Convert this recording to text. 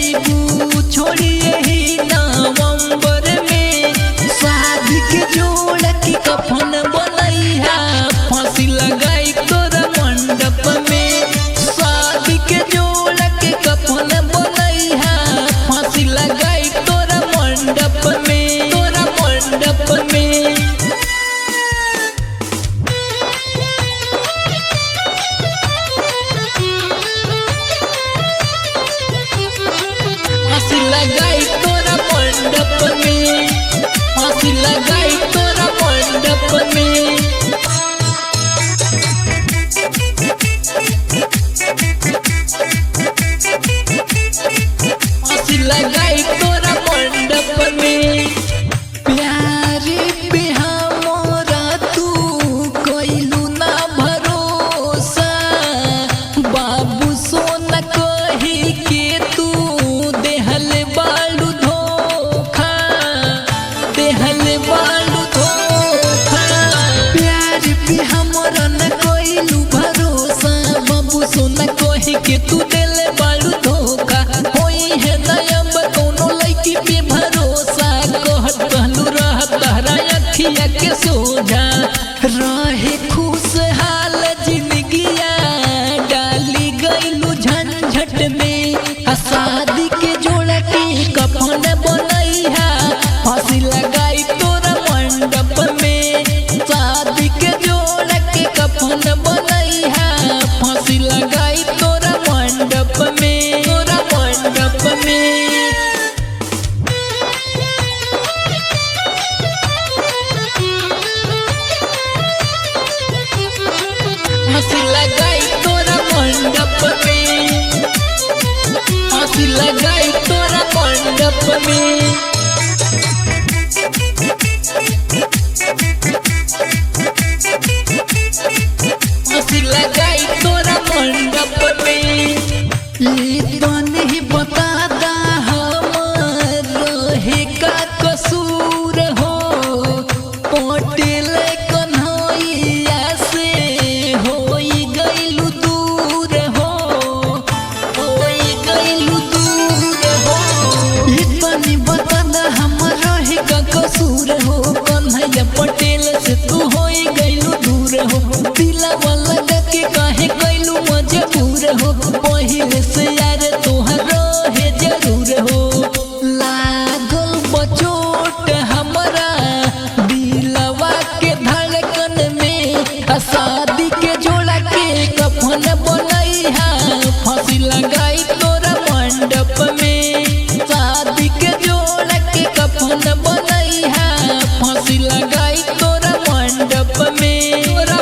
जइबू छोड़िए ही नवंबर में। शादी के जोड़ के कफन बनैहा फांसी लगाई तोरा मंडप में। शादी के जोड़ के कफन बनैहा फांसी लगाई तोरा मंडप में, तोरा मंडप में। फांसी लगाई तोरा मंडप में, फांसी लगाई तोरा मंडप में। फांसी लगाई तोरा मंडप में। प्यार पे हमरा तू कइलू ना भरोसा, बाबू सोना कही के तू देहल बालू धोखा, देहल बालू धोखा। प्यार पे हमरा न कइलू भरोसा, बाबू सोना कही के तू देल बालू धोखा। होई है दयाब कोनो लड़की पे भरोसा, कहत कहलू रह तहरा अखिया के सोझा। रहे खुशहाल जिंदगिया डाली गइलू झंझट में। शादी के जोड़ के कफन बनैहा फांसी लगाई तोरा मंडप में। शादी के जोड़ के कफन बनैहा फांसी लगाई तोरा मंडप में, तोरा मंडप में। फांसी लगाई तोरा मंडप में, फांसी लगाई तोरा मंडप में। फांसी लगाई तोरा मंडप में। ये तो नहीं बता दा हमर रहे का कसूर हो, पटेल कन्हैया से होई गइलू दूर हो, होई गइलू दूर हो। ये तो नहीं बता दा हमर रहे का कसूर हो, कन्हैया पटेल से तू होई गइलू दूर हो। दिलवा लगा के काहे गइलू मजबूर हो, पहिले से यार तोहर रहे जरूर हो। लागल बचोट हमरा दिलवा के धड़कन में। शादी के जोड़ा के कफन बनैहा फांसी लगाई तोरा मंडप में। शादी के जोड़ा के कफन बनैहा फांसी लगाई तोरा मंडप में, तोरा